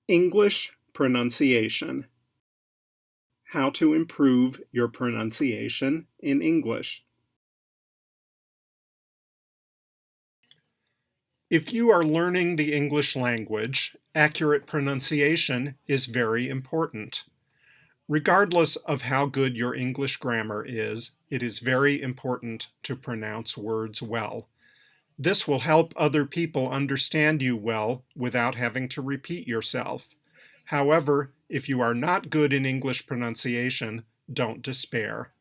English pronunciation. How to improve your pronunciation in English. If you are learning the English language, accurate pronunciation is very important. Regardless of how good your English grammar is, it is very important to pronounce words well. This will help other people understand you well without having to repeat yourself. However, if you are not good in English pronunciation, don't despair.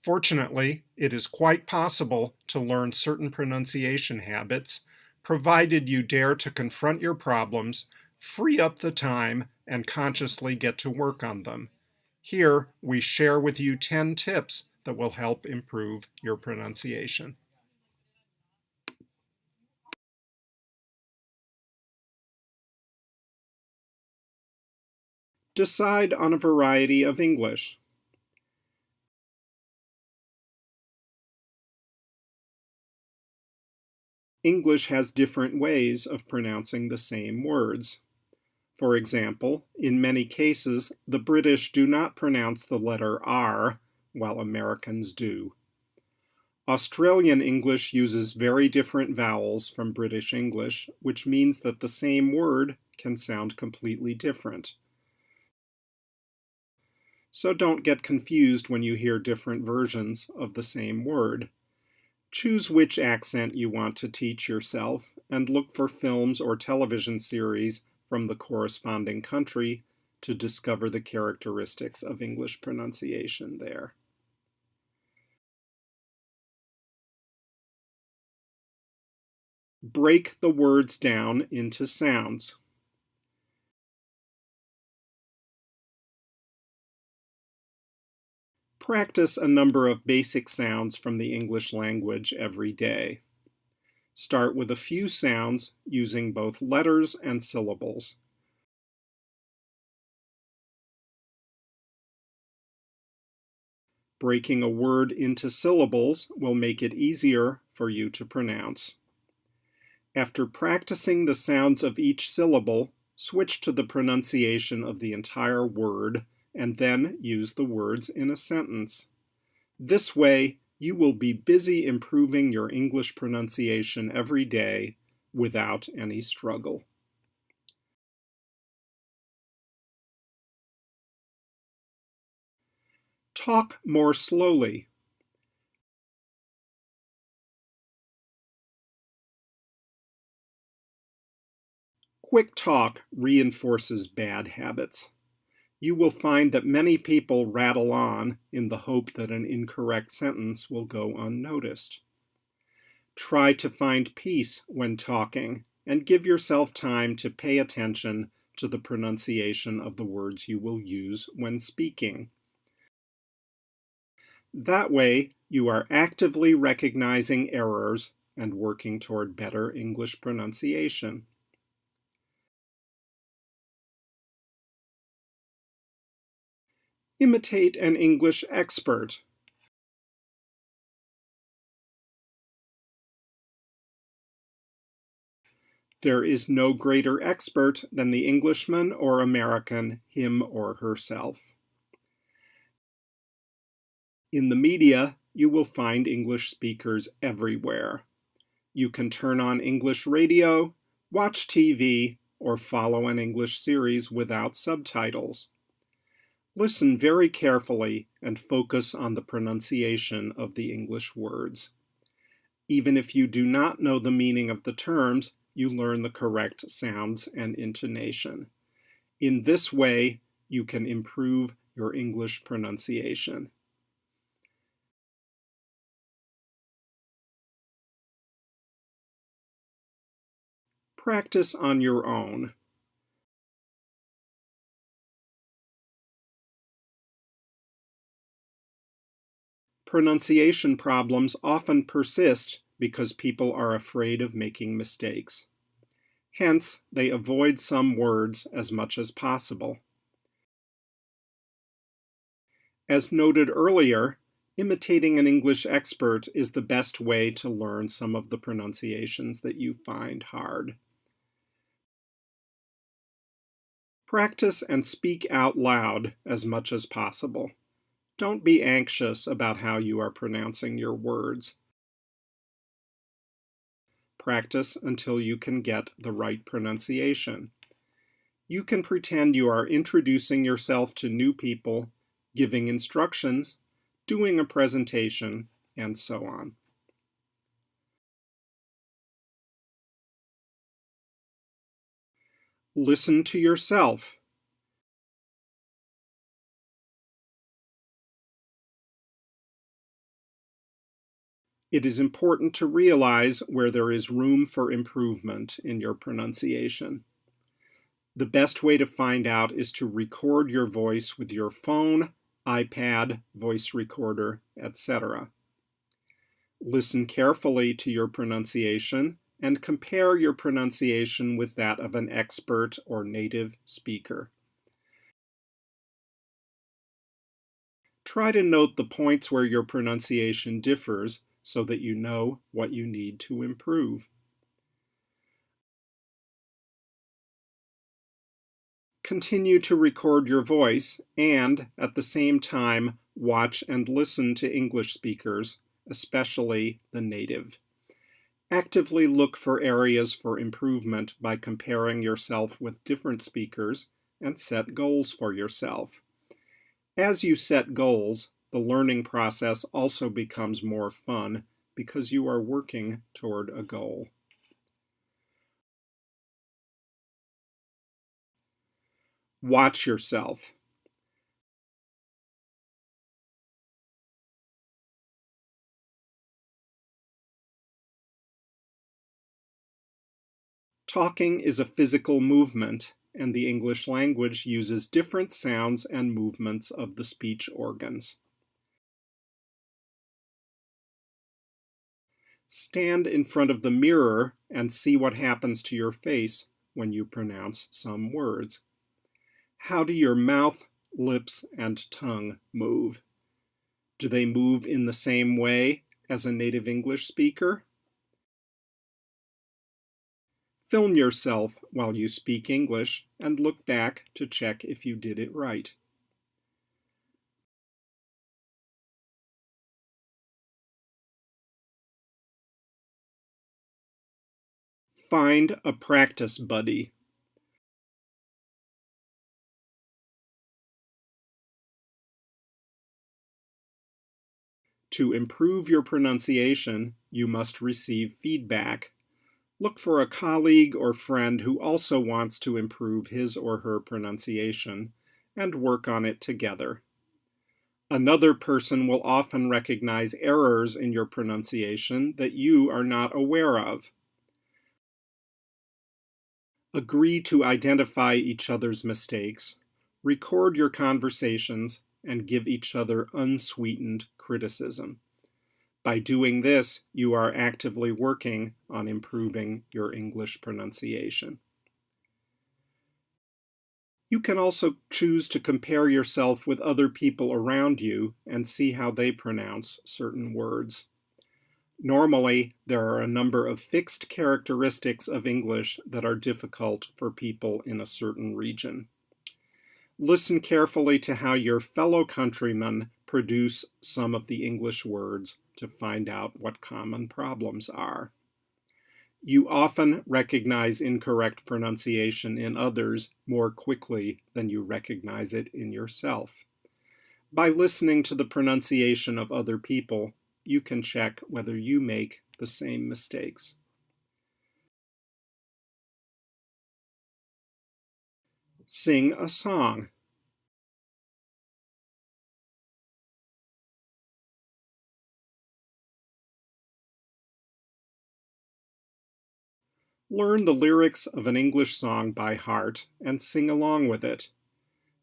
Fortunately, it is quite possible to learn certain pronunciation habits, provided you dare to confront your problems, free up the time, and consciously get to work on them. Here, we share with you 10 tips that will help improve your pronunciation. Decide on a variety of English. English has different ways of pronouncing the same words. For example, in many cases, the British do not pronounce the letter R, while Americans do. Australian English uses very different vowels from British English, which means that the same word can sound completely different. So don't get confused when you hear different versions of the same word. Choose which accent you want to teach yourself and look for films or television series from the corresponding country to discover the characteristics of English pronunciation there. Break the words down into sounds. Practice a number of basic sounds from the English language every day. Start with a few sounds using both letters and syllables. Breaking a word into syllables will make it easier for you to pronounce. After practicing the sounds of each syllable, switch to the pronunciation of the entire word and then use the words in a sentence. This way, you will be busy improving your English pronunciation every day without any struggle. Talk more slowly. Quick talk reinforces bad habits. You will find that many people rattle on in the hope that an incorrect sentence will go unnoticed. Try to find peace when talking and give yourself time to pay attention to the pronunciation of the words you will use when speaking. That way, you are actively recognizing errors and working toward better English pronunciation. Imitate an English expert. There is no greater expert than the Englishman or American, him or herself. In the media, you will find English speakers everywhere. You can turn on English radio, watch TV, or follow an English series without subtitles. Listen very carefully and focus on the pronunciation of the English words. Even if you do not know the meaning of the terms, you learn the correct sounds and intonation. In this way, you can improve your English pronunciation. Practice on your own. Pronunciation problems often persist because people are afraid of making mistakes. Hence, they avoid some words as much as possible. As noted earlier, imitating an English expert is the best way to learn some of the pronunciations that you find hard. Practice and speak out loud as much as possible. Don't be anxious about how you are pronouncing your words. Practice until you can get the right pronunciation. You can pretend you are introducing yourself to new people, giving instructions, doing a presentation, and so on. Listen to yourself. It is important to realize where there is room for improvement in your pronunciation. The best way to find out is to record your voice with your phone, iPad, voice recorder, etc. Listen carefully to your pronunciation and compare your pronunciation with that of an expert or native speaker. Try to note the points where your pronunciation differs so that you know what you need to improve. Continue to record your voice and, at the same time, watch and listen to English speakers, especially the native. Actively look for areas for improvement by comparing yourself with different speakers and set goals for yourself. As you set goals, the learning process also becomes more fun because you are working toward a goal. Watch yourself. Talking is a physical movement, and the English language uses different sounds and movements of the speech organs. Stand in front of the mirror and see what happens to your face when you pronounce some words. How do your mouth, lips, and tongue move? Do they move in the same way as a native English speaker? Film yourself while you speak English and look back to check if you did it right. Find a practice buddy. To improve your pronunciation, you must receive feedback. Look for a colleague or friend who also wants to improve his or her pronunciation and work on it together. Another person will often recognize errors in your pronunciation that you are not aware of. Agree to identify each other's mistakes, record your conversations, and give each other unsweetened criticism. By doing this, you are actively working on improving your English pronunciation. You can also choose to compare yourself with other people around you and see how they pronounce certain words. Normally, there are a number of fixed characteristics of English that are difficult for people in a certain region. Listen carefully to how your fellow countrymen produce some of the English words to find out what common problems are. You often recognize incorrect pronunciation in others more quickly than you recognize it in yourself. By listening to the pronunciation of other people, you can check whether you make the same mistakes. Sing a song. Learn the lyrics of an English song by heart and sing along with it.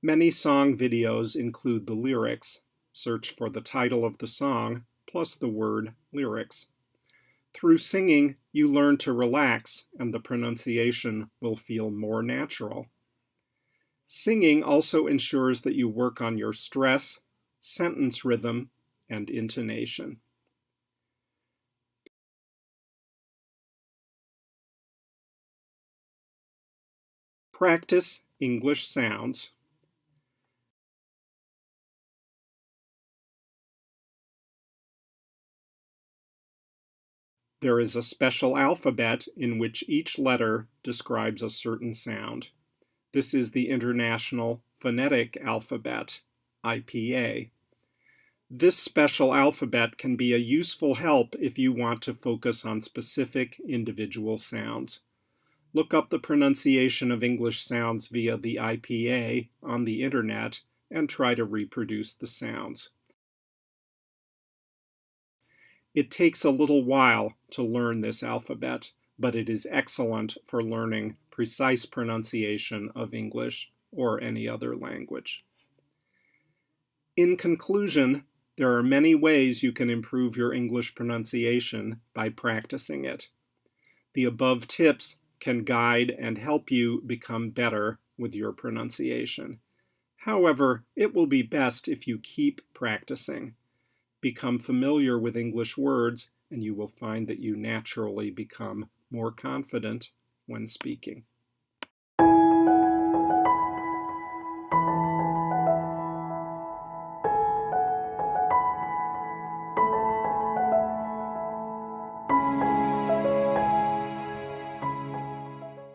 Many song videos include the lyrics. Search for the title of the song plus the word lyrics. Through singing, you learn to relax and the pronunciation will feel more natural. Singing also ensures that you work on your stress, sentence rhythm, and intonation. Practice English sounds. There is a special alphabet in which each letter describes a certain sound. This is the International Phonetic Alphabet, IPA. This special alphabet can be a useful help if you want to focus on specific individual sounds. Look up the pronunciation of English sounds via the IPA on the internet and try to reproduce the sounds. It takes a little while to learn this alphabet, but it is excellent for learning precise pronunciation of English or any other language. In conclusion, there are many ways you can improve your English pronunciation by practicing it. The above tips can guide and help you become better with your pronunciation. However, it will be best if you keep practicing. Become familiar with English words, and you will find that you naturally become more confident when speaking.